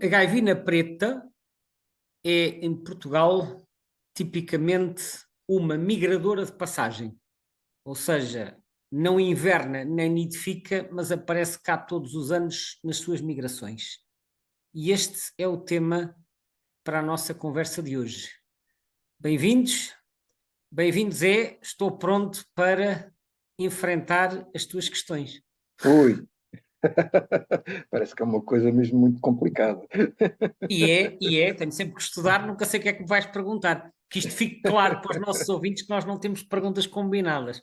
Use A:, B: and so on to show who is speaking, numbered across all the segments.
A: A gaivina preta é, em Portugal, tipicamente uma migradora de passagem, ou seja, não inverna nem nidifica, mas aparece cá todos os anos nas suas migrações. E este é o tema para a nossa conversa de hoje. Bem-vindos, bem-vindos estou pronto para enfrentar as tuas questões.
B: Ui, parece que é uma coisa mesmo muito complicada.
A: Tenho sempre que estudar, nunca sei o que é que me vais perguntar. Que isto fique claro para os nossos ouvintes que nós não temos perguntas combinadas.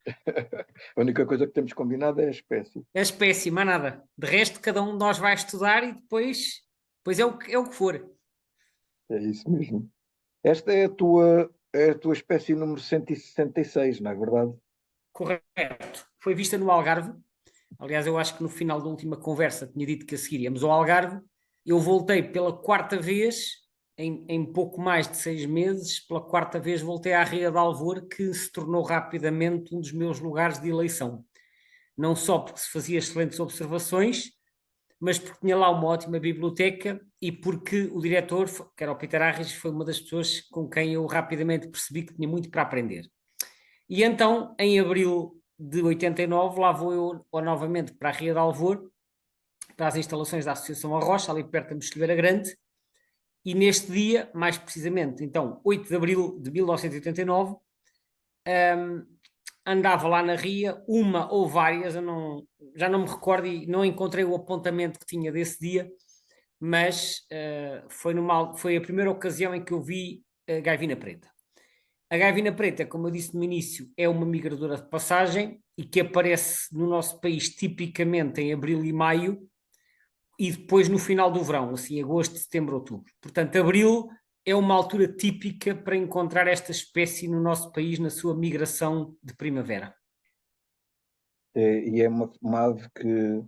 B: A única coisa que temos combinado é a espécie.
A: É espécie, mais nada. De resto, cada um de nós vai estudar e depois é o que for.
B: É isso mesmo. Esta é a tua espécie número 166, não é verdade?
A: Correto. Foi vista no Algarve. Aliás, eu acho que no final da última conversa tinha dito que a seguir íamos ao Algarve. Eu voltei pela quarta vez, em pouco mais de 6 meses, pela quarta vez voltei à Ria de Alvor, que se tornou rapidamente um dos meus lugares de eleição. Não só porque se fazia excelentes observações, mas porque tinha lá uma ótima biblioteca e porque o diretor, que era o Peter Harris, foi uma das pessoas com quem eu rapidamente percebi que tinha muito para aprender. E então, em abril de 89, lá vou eu novamente para a Ria de Alvor, para as instalações da Associação Arrocha, ali perto da Mostelheira Grande, e neste dia, mais precisamente, então, 8 de abril de 1989, andava lá na Ria, uma ou várias, já não me recordo e não encontrei o apontamento que tinha desse dia, mas foi a primeira ocasião em que eu vi a gaivina preta. A gaivina preta, como eu disse no início, é uma migradora de passagem e que aparece no nosso país tipicamente em abril e maio e depois no final do verão, assim, agosto, setembro, outubro. Portanto, abril é uma altura típica para encontrar esta espécie no nosso país na sua migração de primavera.
B: E é uma ave que,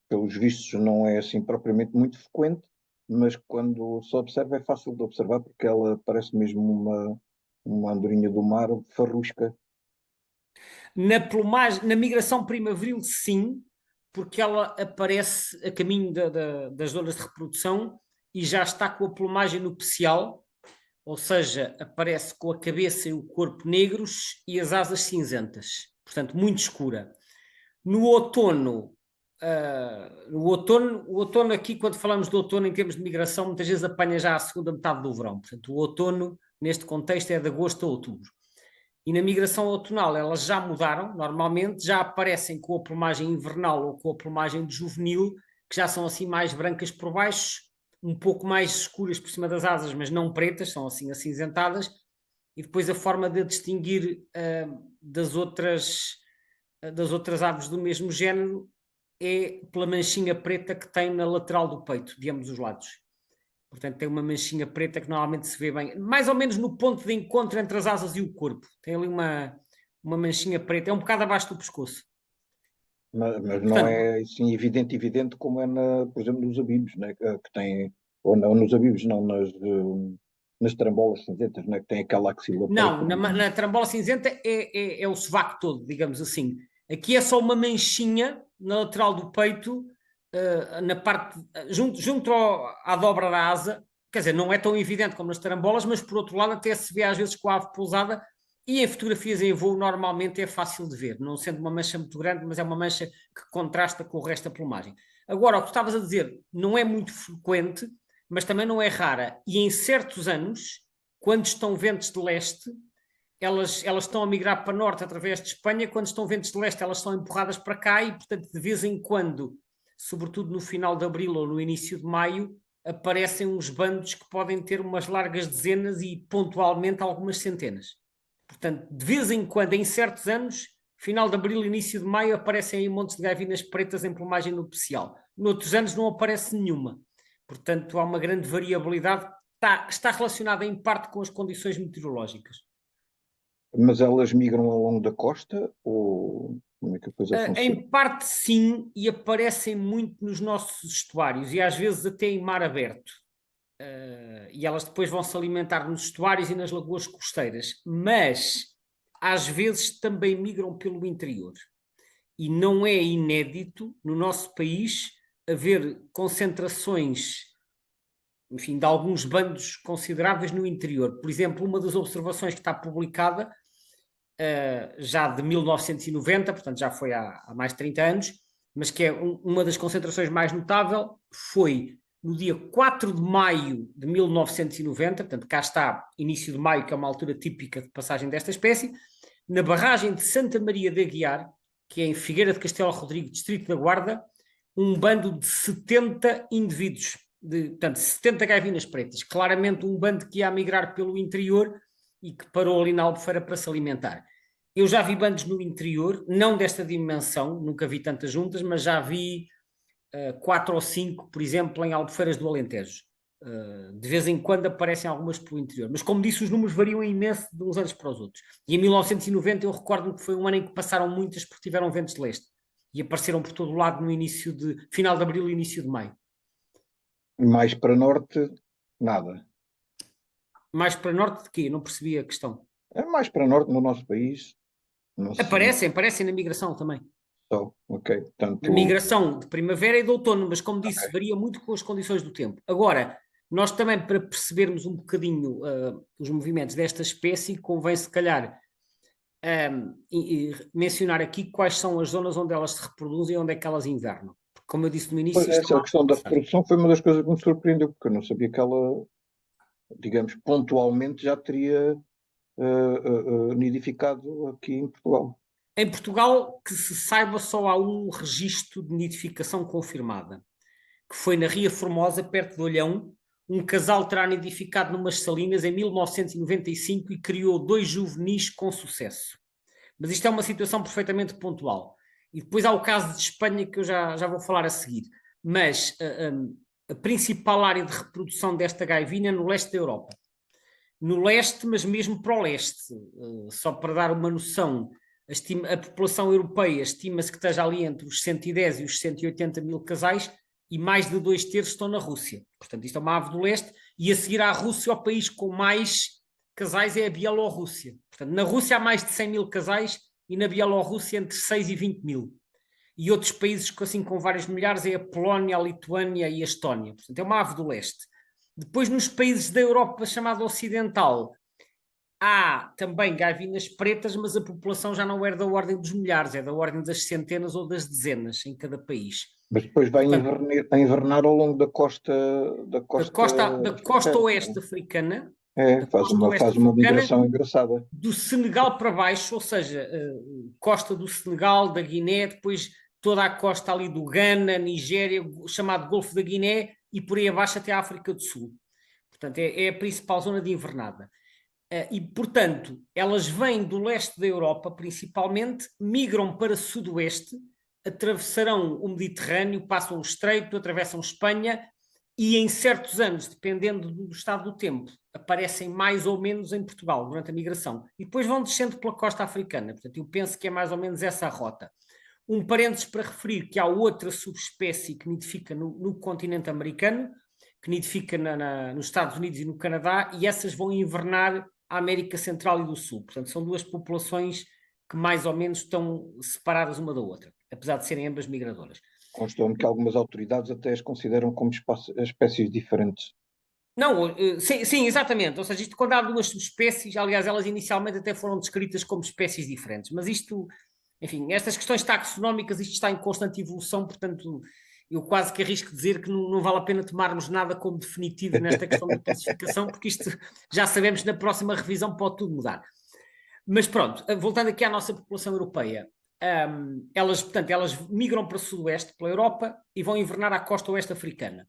B: pelos vistos, não é assim propriamente muito frequente, mas quando se observa é fácil de observar porque ela parece mesmo uma andorinha do mar farrusca.
A: Na plumagem, na migração primaveril, sim, porque ela aparece a caminho das zonas de reprodução e já está com a plumagem nupcial, ou seja, aparece com a cabeça e o corpo negros e as asas cinzentas, portanto, muito escura. No outono, o outono aqui, quando falamos de outono em termos de migração, muitas vezes apanha já a segunda metade do verão. Portanto, o outono, neste contexto, é de agosto a outubro. E na migração outonal elas já mudaram, normalmente, já aparecem com a plumagem invernal ou com a plumagem de juvenil, que já são assim mais brancas por baixo, um pouco mais escuras por cima das asas, mas não pretas, são assim acinzentadas, e depois a forma de a distinguir das outras aves do mesmo género é pela manchinha preta que tem na lateral do peito, de ambos os lados. Portanto, tem uma manchinha preta que normalmente se vê bem, mais ou menos no ponto de encontro entre as asas e o corpo. Tem ali uma manchinha preta, é um bocado abaixo do pescoço.
B: Mas não
A: Portanto,
B: é assim evidente como é, por exemplo, nos abibos, né? Que tem, ou não, nos abibos, não, nas trambolas cinzentas, né? Que tem aquela axila
A: não,
B: preta.
A: na trambola cinzenta é o sovaco todo, digamos assim. Aqui é só uma manchinha na lateral do peito, na parte, junto à dobra da asa. Quer dizer, não é tão evidente como nas trambolas, mas por outro lado até se vê às vezes com a ave pousada e em fotografias em voo normalmente é fácil de ver, não sendo uma mancha muito grande, mas é uma mancha que contrasta com o resto da plumagem. Agora, o que estavas a dizer não é muito frequente, mas também não é rara. E em certos anos, quando estão ventos de leste, elas estão a migrar para norte através de Espanha, quando estão ventos de leste elas são empurradas para cá e, portanto, de vez em quando, sobretudo no final de abril ou no início de maio, aparecem uns bandos que podem ter umas largas dezenas e pontualmente algumas centenas. Portanto, de vez em quando, em certos anos, final de abril, início de maio, aparecem aí montes de gaivinas pretas em plumagem nupcial. Noutros anos não aparece nenhuma. Portanto, há uma grande variabilidade. Está relacionada em parte com as condições meteorológicas.
B: Mas elas migram ao longo da costa ou como é que a coisa funciona?
A: Em parte sim, e aparecem muito nos nossos estuários e às vezes até em mar aberto. E elas depois vão se alimentar nos estuários e nas lagoas costeiras, mas às vezes também migram pelo interior. E não é inédito no nosso país haver concentrações, enfim, de alguns bandos consideráveis no interior. Por exemplo, uma das observações que está publicada, já de 1990, portanto já foi há mais de 30 anos, mas que é uma das concentrações mais notáveis, foi no dia 4 de maio de 1990, portanto cá está, início de maio, que é uma altura típica de passagem desta espécie, na barragem de Santa Maria de Aguiar, que é em Figueira de Castelo Rodrigo, distrito da Guarda, um bando de 70 indivíduos, portanto 70 gaivinas pretas, claramente um bando que ia migrar pelo interior e que parou ali na Albufeira para se alimentar. Eu já vi bandos no interior, não desta dimensão, nunca vi tantas juntas, mas já vi 4 ou 5, por exemplo, em Albufeiras do Alentejo. De vez em quando aparecem algumas pelo interior, mas como disse, os números variam imenso de uns anos para os outros. E em 1990 eu recordo-me que foi um ano em que passaram muitas porque tiveram ventos de leste e apareceram por todo o lado no final de abril e início de maio.
B: Mais para norte, nada.
A: Mais para norte de quê? Não percebi a questão.
B: É mais para norte no nosso país.
A: Aparecem na migração também.
B: Ok. Portanto,
A: Na migração de primavera e de outono, mas como disse,
B: okay.
A: varia muito com as condições do tempo. Agora, nós também, para percebermos um bocadinho os movimentos desta espécie, convém se calhar mencionar aqui quais são as zonas onde elas se reproduzem e onde é que elas invernam. Porque, como eu disse no início...
B: Essa questão da reprodução foi uma das coisas que me surpreendeu, porque eu não sabia que ela, digamos, pontualmente já teria nidificado aqui em Portugal.
A: Em Portugal, que se saiba, só há um registro de nidificação confirmada, que foi na Ria Formosa, perto de Olhão. Um casal terá nidificado numas salinas em 1995 e criou 2 juvenis com sucesso. Mas isto é uma situação perfeitamente pontual. E depois há o caso de Espanha, que eu já vou falar a seguir. Mas a principal área de reprodução desta gaivina é no leste da Europa. No leste, mas mesmo para o leste. Só para dar uma noção, a população europeia estima-se que esteja ali entre os 110 e os 180 mil casais, e mais de 2/3 estão na Rússia. Portanto, isto é uma ave do leste, e a seguir à Rússia, o país com mais casais é a Bielorrússia. Portanto, na Rússia há mais de 100 mil casais e na Bielorrússia entre 6 e 20 mil. E outros países assim, com vários milhares é a Polónia, a Lituânia e a Estónia. Portanto, é uma ave do leste. Depois, nos países da Europa chamada ocidental, há também gaivinas pretas, mas a população já não é da ordem dos milhares, é da ordem das centenas ou das dezenas em cada país.
B: Mas depois vai invernar ao longo da costa
A: da costa oeste africana.
B: Faz uma migração engraçada.
A: Do Senegal para baixo, ou seja, costa do Senegal, da Guiné, depois toda a costa ali do Ghana, Nigéria, chamado Golfo da Guiné, e por aí abaixo até a África do Sul. Portanto, é a principal zona de invernada. E, portanto, elas vêm do leste da Europa, principalmente, migram para sudoeste, atravessarão o Mediterrâneo, passam o Estreito, atravessam Espanha e, em certos anos, dependendo do estado do tempo, aparecem mais ou menos em Portugal durante a migração. E depois vão descendo pela costa africana. Portanto, eu penso que é mais ou menos essa a rota. Um parênteses para referir que há outra subespécie que nidifica no continente americano, que nidifica nos Estados Unidos e no Canadá, e essas vão invernar à América Central e do Sul. Portanto, são duas populações que mais ou menos estão separadas uma da outra, apesar de serem ambas migradoras.
B: Constou-me que algumas autoridades até as consideram como espécies diferentes.
A: Não, sim, exatamente. Ou seja, isto quando há duas subespécies, aliás, elas inicialmente até foram descritas como espécies diferentes, mas isto, enfim, estas questões taxonómicas, isto está em constante evolução, portanto, eu quase que arrisco dizer que não vale a pena tomarmos nada como definitivo nesta questão da classificação, porque isto já sabemos que na próxima revisão pode tudo mudar. Mas pronto, voltando aqui à nossa população europeia, portanto, elas migram para o sudoeste, pela Europa, e vão invernar à costa oeste africana.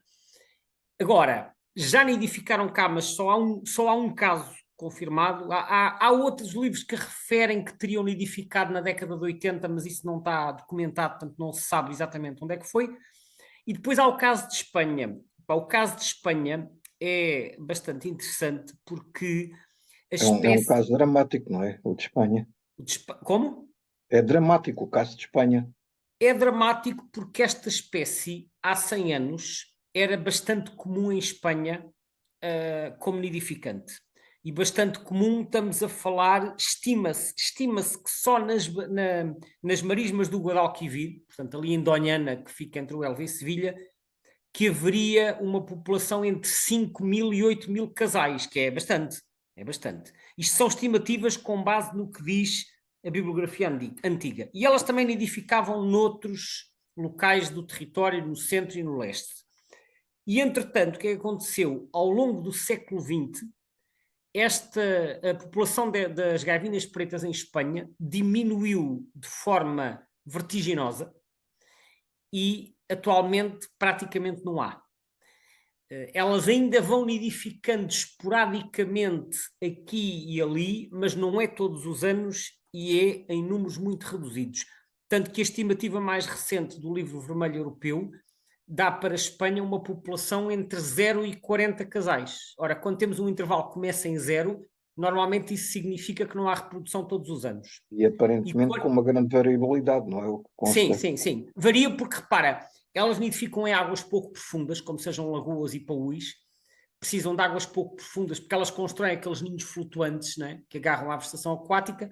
A: Agora, já nidificaram cá, mas só há um caso confirmado. Há outros livros que referem que teriam nidificado na década de 80, mas isso não está documentado, portanto não se sabe exatamente onde é que foi. E depois há o caso de Espanha. O caso de Espanha é bastante interessante porque a espécie...
B: É um caso dramático, não é? O de Espanha.
A: Como?
B: É dramático o caso de Espanha.
A: É dramático porque esta espécie, há 100 anos, era bastante comum em Espanha como nidificante. e bastante comum. Estamos a falar, estima-se que só nas marismas do Guadalquivir, portanto ali em Doñana, que fica entre o Elva e Sevilha, que haveria uma população entre 5.000 e 8.000 casais, que é bastante, é bastante. Isto são estimativas com base no que diz a bibliografia antiga. E elas também nidificavam noutros locais do território, no centro e no leste. E, entretanto, o que aconteceu? Ao longo do século XX, a população das gaivinas pretas em Espanha diminuiu de forma vertiginosa e atualmente praticamente não há. Elas ainda vão nidificando esporadicamente aqui e ali, mas não é todos os anos e é em números muito reduzidos. Tanto que a estimativa mais recente do Livro Vermelho Europeu dá para a Espanha uma população entre 0 e 40 casais. Ora, quando temos um intervalo que começa em 0, normalmente isso significa que não há reprodução todos os anos.
B: E aparentemente com uma grande variabilidade, não é o que consta?
A: Sim. Varia porque, repara, elas nidificam em águas pouco profundas, como sejam lagoas e paúis, precisam de águas pouco profundas porque elas constroem aqueles ninhos flutuantes, né, que agarram à vegetação aquática.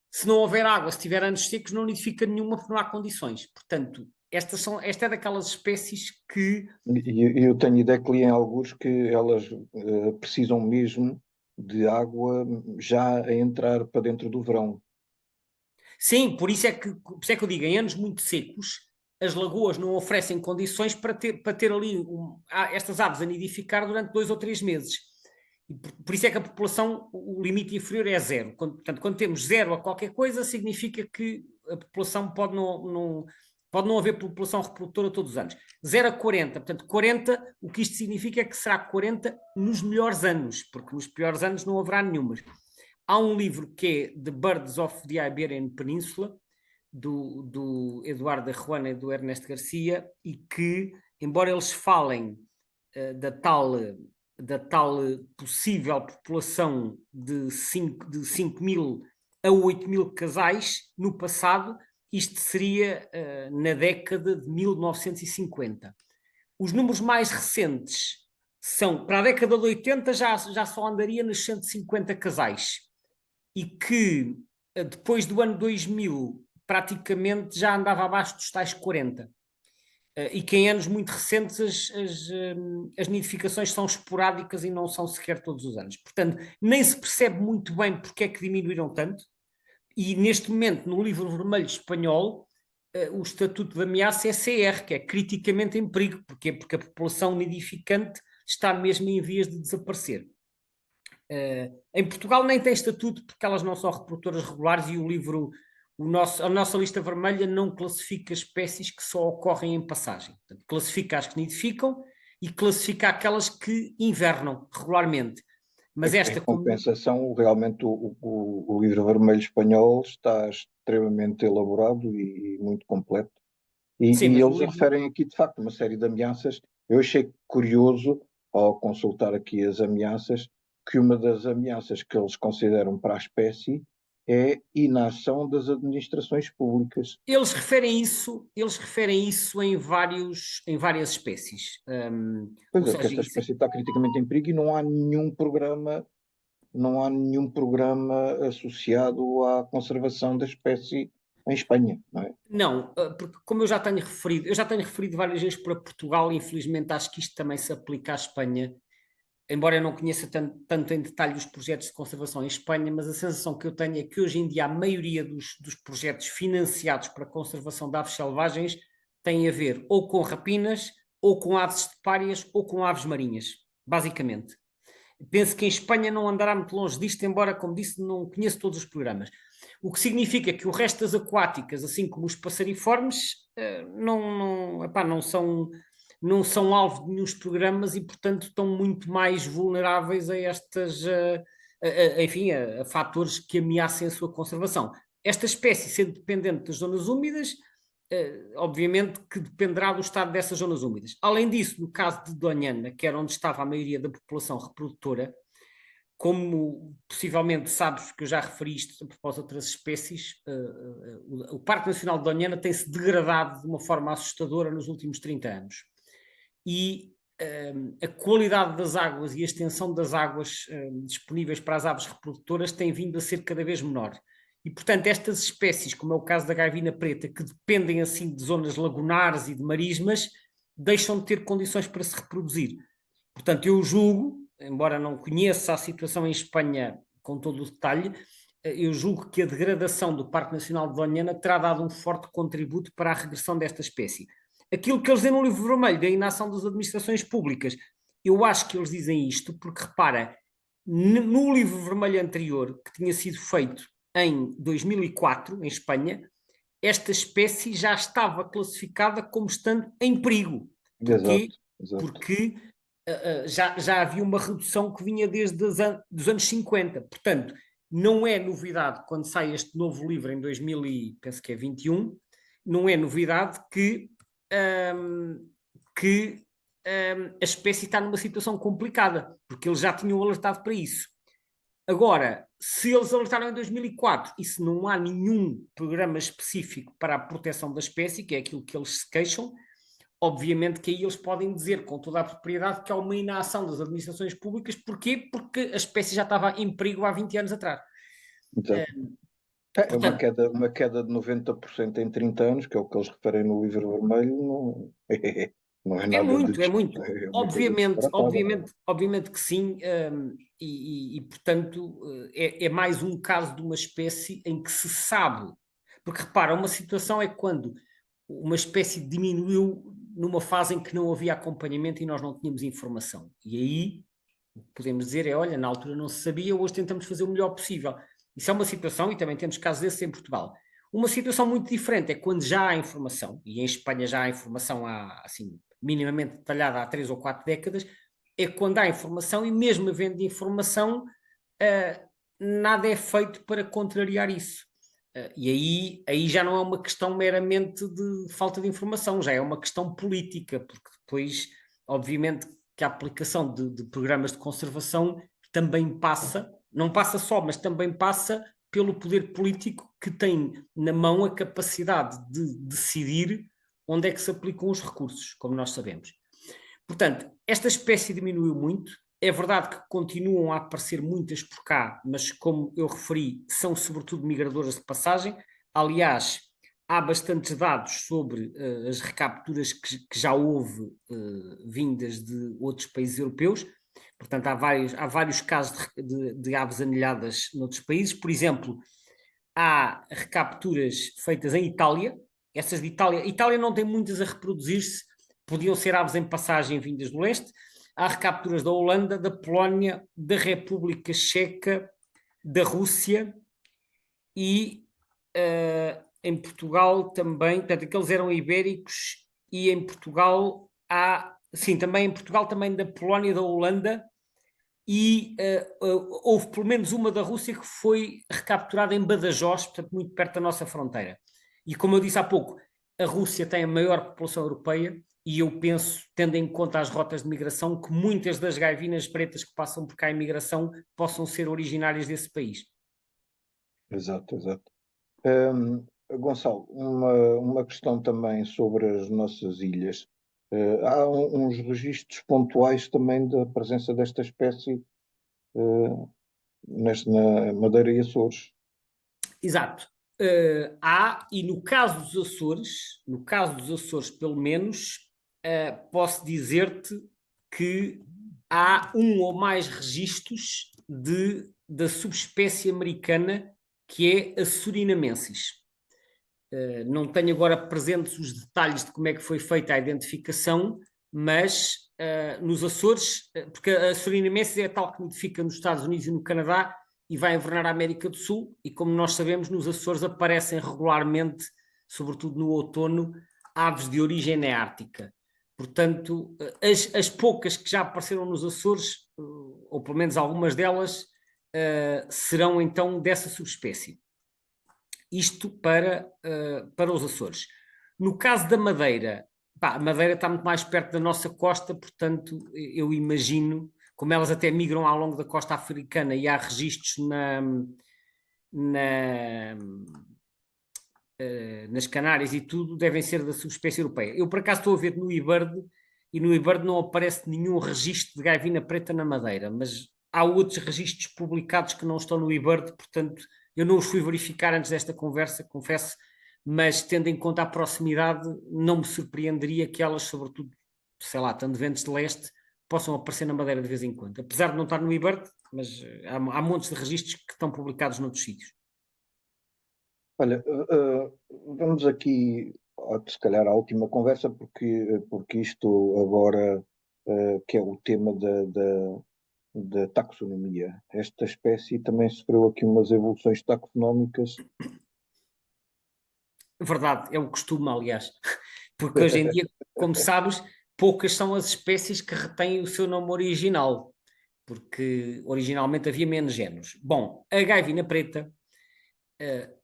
A: Se não houver água, se tiver anos secos, não nidifica nenhuma porque não há condições. Portanto, esta é daquelas espécies que...
B: E eu tenho ideia que li em alguns que elas precisam mesmo de água já a entrar para dentro do verão.
A: Sim, por isso é que eu digo, em anos muito secos, as lagoas não oferecem condições para ter ali estas aves a nidificar durante 2 ou 3 meses. E por isso é que a população, o limite inferior é 0. Portanto, quando temos 0 a qualquer coisa, significa que a população pode não haver população reprodutora todos os anos. 0 a 40, portanto 40, o que isto significa é que será 40 nos melhores anos, porque nos piores anos não haverá nenhumas. Há um livro que é The Birds of the Iberian Peninsula, do Eduardo Arruana e do Ernesto Garcia, e que, embora eles falem da tal possível população de 5.000 a 8.000 casais no passado, isto seria na década de 1950. Os números mais recentes são, para a década de 80 já só andaria nos 150 casais, e que depois do ano 2000 praticamente já andava abaixo dos tais 40. E que em anos muito recentes as nidificações são esporádicas e não são sequer todos os anos. Portanto, nem se percebe muito bem porque é que diminuíram tanto, e neste momento no Livro Vermelho Espanhol o estatuto de ameaça é CR, que é criticamente em perigo. Porquê? Porque a população nidificante está mesmo em vias de desaparecer. Em Portugal nem tem estatuto porque elas não são reprodutoras regulares e o livro, a nossa lista vermelha não classifica espécies que só ocorrem em passagem. Portanto, classifica as que nidificam e classifica aquelas que invernam regularmente. Mas
B: Em compensação, realmente o livro vermelho espanhol está extremamente elaborado e muito completo.
A: Sim,
B: E
A: mas
B: eles referem aqui, de facto, uma série de ameaças. Eu achei curioso, ao consultar aqui as ameaças, que uma das ameaças que eles consideram para a espécie é inação das administrações públicas.
A: eles referem isso em várias espécies.
B: Pois
A: Ou
B: é, que
A: seja,
B: esta espécie está criticamente em perigo e não há nenhum programa associado à conservação da espécie em Espanha, não é?
A: não, porque como eu já tenho referido várias vezes para Portugal, e infelizmente acho que isto também se aplica à Espanha, embora eu não conheça tanto em detalhe os projetos de conservação em Espanha, mas a sensação que eu tenho é que hoje em dia a maioria dos projetos financiados para a conservação de aves selvagens têm a ver ou com rapinas, ou com aves estepárias, ou com aves marinhas, basicamente. Penso que em Espanha não andará muito longe disto, embora, como disse, não conheço todos os programas. O que significa que o resto das aquáticas, assim como os passariformes, não são alvo de nenhum programas e, portanto, estão muito mais vulneráveis a a fatores que ameacem a sua conservação. Esta espécie, sendo dependente das zonas úmidas, obviamente que dependerá do estado dessas zonas úmidas. Além disso, no caso de Doñana, que era onde estava a maioria da população reprodutora, como possivelmente sabes que eu já referi isto a propósito de outras espécies, o Parque Nacional de Doñana tem-se degradado de uma forma assustadora nos últimos 30 anos. E a qualidade das águas e a extensão das águas disponíveis para as aves reprodutoras tem vindo a ser cada vez menor. E, portanto, estas espécies, como é o caso da gaivina preta, que dependem assim de zonas lagunares e de marismas, deixam de ter condições para se reproduzir. Portanto, eu julgo, embora não conheça a situação em Espanha com todo o detalhe, eu julgo que a degradação do Parque Nacional de Doñana terá dado um forte contributo para a regressão desta espécie. Aquilo que eles dizem no livro vermelho da inação das administrações públicas, eu acho que eles dizem isto porque, repara, no livro vermelho anterior, que tinha sido feito em 2004, em Espanha, esta espécie já estava classificada como estando em perigo. Porquê?
B: Exato.
A: Porque já havia uma redução que vinha desde os anos 50. Portanto, não é novidade quando sai este novo livro em 2021, não é novidade que a espécie está numa situação complicada, porque eles já tinham alertado para isso. Agora, se eles alertaram em 2004 e se não há nenhum programa específico para a proteção da espécie, que é aquilo que eles se queixam, obviamente que aí eles podem dizer com toda a propriedade que há uma inação das administrações públicas. Porquê? Porque a espécie já estava em perigo há 20 anos atrás.
B: É uma queda de 90% em 30 anos, que é o que eles referem no livro vermelho, não é nada de
A: É muito.
B: é uma coisa
A: Obviamente que sim, portanto é mais um caso de uma espécie em que se sabe, porque repara, uma situação é quando uma espécie diminuiu numa fase em que não havia acompanhamento e nós não tínhamos informação. E aí podemos dizer, olha, na altura não se sabia, hoje tentamos fazer o melhor possível. Isso é uma situação, e também temos casos desses em Portugal. Uma situação muito diferente é quando já há informação, e em Espanha já há informação assim, minimamente detalhada há 3 ou 4 décadas, é quando há informação e mesmo havendo informação, nada é feito para contrariar isso. E aí já não é uma questão meramente de falta de informação, já é uma questão política, porque depois, obviamente, que a aplicação de programas de conservação também passa, não passa só, mas também passa pelo poder político que tem na mão a capacidade de decidir onde é que se aplicam os recursos, como nós sabemos. Portanto, esta espécie diminuiu muito. É verdade que continuam a aparecer muitas por cá, mas como eu referi, são sobretudo migradoras de passagem. Aliás, há bastantes dados sobre as recapturas que já houve vindas de outros países europeus. Portanto, há vários casos de aves anilhadas noutros países. Por exemplo, há recapturas feitas em Itália. Essas de Itália. Itália não tem muitas a reproduzir-se, podiam ser aves em passagem vindas do leste. Há recapturas da Holanda, da Polónia, da República Checa, da Rússia e em Portugal também, portanto, aqueles eram ibéricos, e em Portugal há, sim, também em Portugal, também da Polónia e da Holanda, e houve pelo menos uma da Rússia que foi recapturada em Badajoz, portanto, muito perto da nossa fronteira. E como eu disse há pouco, a Rússia tem a maior população europeia, e eu penso, tendo em conta as rotas de migração, que muitas das gaivinas pretas que passam por cá em migração possam ser originárias desse país.
B: Exato. Gonçalo, uma questão também sobre as nossas ilhas. Há uns registros pontuais também da presença desta espécie na Madeira e Açores.
A: Exato. Há, e no caso dos Açores pelo menos, posso dizer-te que há um ou mais registros da subespécie americana, que é a surinamensis. Não tenho agora presentes os detalhes de como é que foi feita a identificação, mas nos Açores, porque a surinamensis é a tal que nidifica nos Estados Unidos e no Canadá e vai invernar a América do Sul, e como nós sabemos, nos Açores aparecem regularmente, sobretudo no outono, aves de origem neártica. Portanto, as poucas que já apareceram nos Açores, ou pelo menos algumas delas, serão então dessa subespécie. Isto para os Açores. No caso da Madeira, a Madeira está muito mais perto da nossa costa, portanto, eu imagino, como elas até migram ao longo da costa africana e há registros nas Canárias e tudo, devem ser da subespécie europeia. Eu, por acaso, estou a ver no eBird e no eBird não aparece nenhum registro de gaivina preta na Madeira, mas há outros registros publicados que não estão no eBird, portanto eu não os fui verificar antes desta conversa, confesso, mas tendo em conta a proximidade, não me surpreenderia que elas, sobretudo, sei lá, estando ventos de leste, possam aparecer na Madeira de vez em quando, apesar de não estar no eBird, mas há montes de registros que estão publicados noutros sítios.
B: Olha, vamos aqui, se calhar, à última conversa, porque isto agora, que é o tema da taxonomia. Esta espécie também sofreu aqui umas evoluções taxonómicas.
A: Verdade, é o costume, aliás, porque hoje em dia, como sabes, poucas são as espécies que retêm o seu nome original, porque originalmente havia menos géneros. Bom, a gaivina preta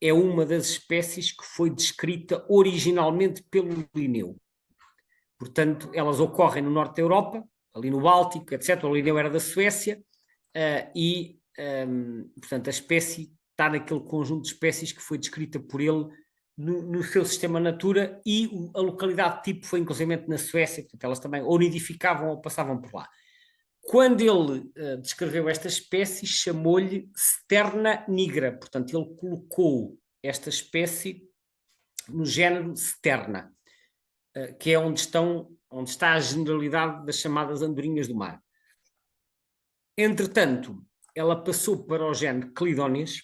A: é uma das espécies que foi descrita originalmente pelo Linneu. Portanto, elas ocorrem no norte da Europa, ali no Báltico, etc. O Linneu era da Suécia, portanto, a espécie está naquele conjunto de espécies que foi descrita por ele no seu sistema Natura, e a localidade tipo foi inclusivamente na Suécia, portanto elas também ou nidificavam ou passavam por lá. Quando ele descreveu esta espécie, chamou-lhe Sterna nigra, portanto ele colocou esta espécie no género Sterna, que é onde está a generalidade das chamadas andorinhas do mar. Entretanto, ela passou para o género Clidóneas,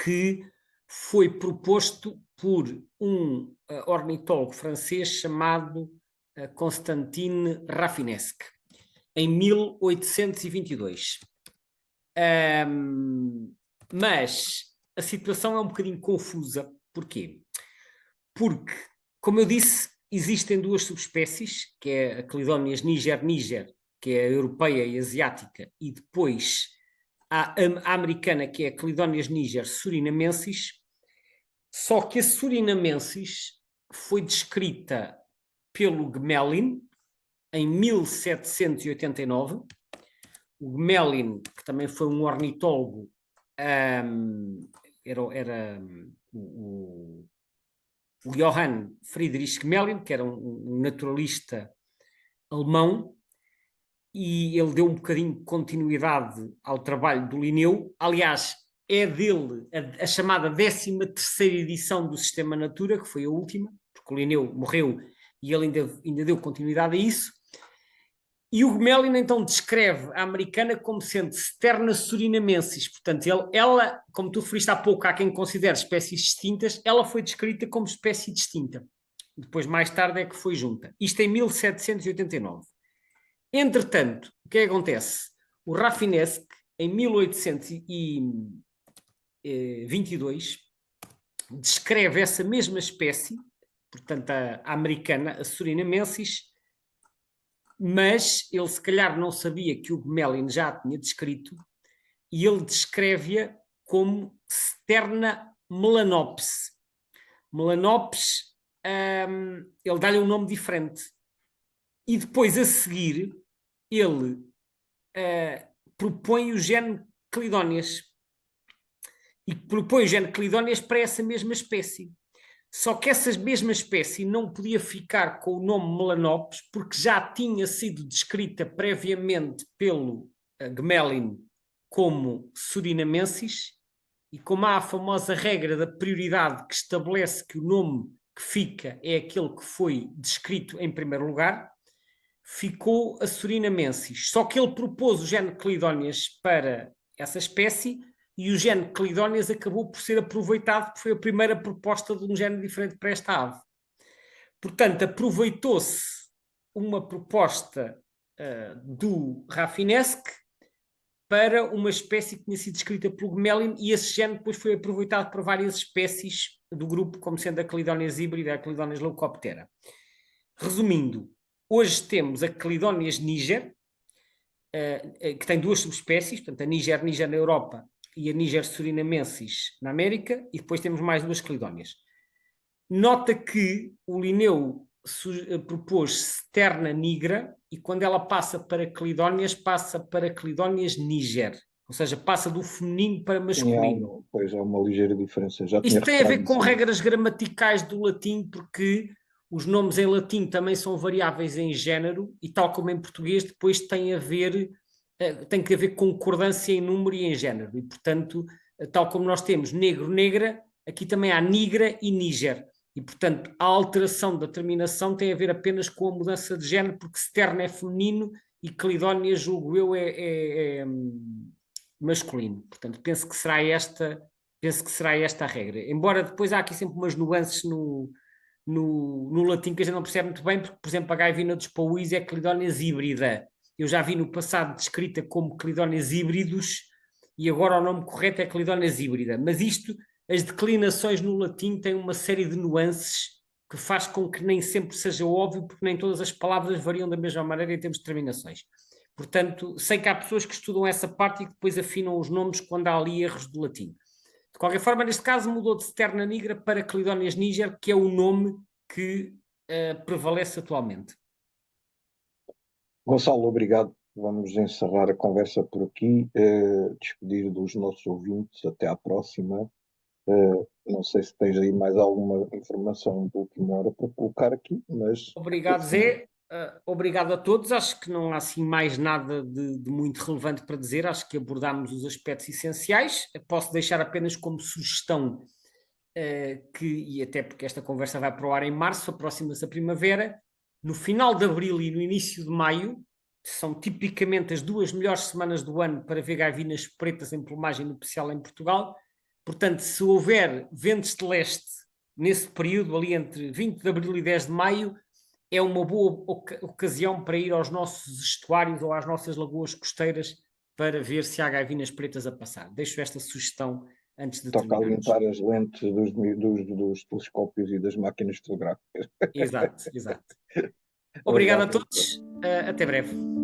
A: que foi proposto por um ornitólogo francês chamado Constantin Rafinesque, em 1822. Mas a situação é um bocadinho confusa. Porquê? Porque, como eu disse, existem duas subespécies, que é a Clidóneas niger-niger, que é a europeia e asiática, e depois a americana, que é a Clidóneas niger surinamensis, só que a surinamensis foi descrita pelo Gmelin em 1789. O Gmelin, que também foi um ornitólogo, era o Johann Friedrich Gmelin, que era um naturalista alemão, e ele deu um bocadinho de continuidade ao trabalho do Linneu. Aliás, é dele a chamada 13ª edição do Sistema Natura, que foi a última, porque o Linneu morreu e ele ainda deu continuidade a isso. E o Gmelin então descreve a americana como sendo Sterna surinamensis, portanto ela, como tu referiste há pouco, há quem considere espécies distintas, ela foi descrita como espécie distinta. Depois, mais tarde, é que foi junta. Isto em 1789. Entretanto, o que é que acontece? O Rafinesque, em 1822, descreve essa mesma espécie, portanto a americana, a surinamensis, mas ele se calhar não sabia que o Gmelin já a tinha descrito, e ele descreve-a como Sterna melanopes. Melanopes, ele dá-lhe um nome diferente. E depois, a seguir, ele propõe o gene Clidóneas. E propõe o gene Clidóneas para essa mesma espécie. Só que essa mesma espécie não podia ficar com o nome Melanopes, porque já tinha sido descrita previamente pelo Gmelin como surinamensis, e como há a famosa regra da prioridade que estabelece que o nome que fica é aquele que foi descrito em primeiro lugar, ficou a surinamensis. Só que ele propôs o gene Clidóneas para essa espécie, e o gene Clidóneas acabou por ser aproveitado, porque foi a primeira proposta de um gene diferente para esta ave. Portanto, aproveitou-se uma proposta do Rafinesque para uma espécie que tinha sido descrita pelo Gmelin, e esse gene depois foi aproveitado para várias espécies do grupo, como sendo a Clidóneas híbrida e a Clidóneas leucoptera. Resumindo, hoje temos a Clidóneas niger, que tem duas subespécies, portanto a niger-niger na Europa e a niger surinamensis na América, e depois temos mais duas Clidóneas. Nota que o Linneu propôs Sterna nigra, e quando ela passa para Clidóneas, passa para Clidóneas niger, ou seja, passa do feminino para masculino.
B: Pois há uma ligeira diferença. Já tinha
A: Isto tem a ver
B: reparado
A: com
B: nisso.
A: regras gramaticais do latim, porque os nomes em latim também são variáveis em género e, tal como em português, depois tem que haver concordância em número e em género. E, portanto, tal como nós temos negro, negra, aqui também há nigra e níger. E, portanto, a alteração da terminação tem a ver apenas com a mudança de género, porque Stern é feminino e Clidónia, julgo eu, é masculino. Portanto, penso que será esta a regra. Embora depois há aqui sempre umas nuances no latim que a gente não percebe muito bem, porque, por exemplo, a gaivina dos paúis é Clidónias híbrida. Eu já vi no passado descrita como Clidónias híbridos e agora o nome correto é Clidónias híbrida. Mas isto, as declinações no latim têm uma série de nuances que faz com que nem sempre seja óbvio, porque nem todas as palavras variam da mesma maneira em termos de terminações. Portanto, sei que há pessoas que estudam essa parte e que depois afinam os nomes quando há ali erros do latim. De qualquer forma, neste caso, mudou de Sterna nigra para Clidónias níger, que é o nome que prevalece atualmente.
B: Gonçalo, obrigado. Vamos encerrar a conversa por aqui, despedir dos nossos ouvintes. Até à próxima. Não sei se tens aí mais alguma informação de última hora para colocar aqui, mas...
A: Obrigado, Zé. Obrigado a todos. Acho que não há assim mais nada de muito relevante para dizer. Acho que abordámos os aspectos essenciais. Posso deixar apenas como sugestão e até porque esta conversa vai para o ar em março, aproxima-se a primavera, no final de abril e no início de maio, são tipicamente as 2 melhores semanas do ano para ver gaivinas pretas em plumagem nupcial em Portugal. Portanto, se houver ventos de leste nesse período, ali entre 20 de abril e 10 de maio, é uma boa ocasião para ir aos nossos estuários ou às nossas lagoas costeiras para ver se há gaivinas pretas a passar. Deixo esta sugestão antes de
B: Toca a
A: terminarmos.
B: limpar as lentes dos telescópios e das máquinas fotográficas.
A: Exato, exato. Obrigado a todos. Até breve.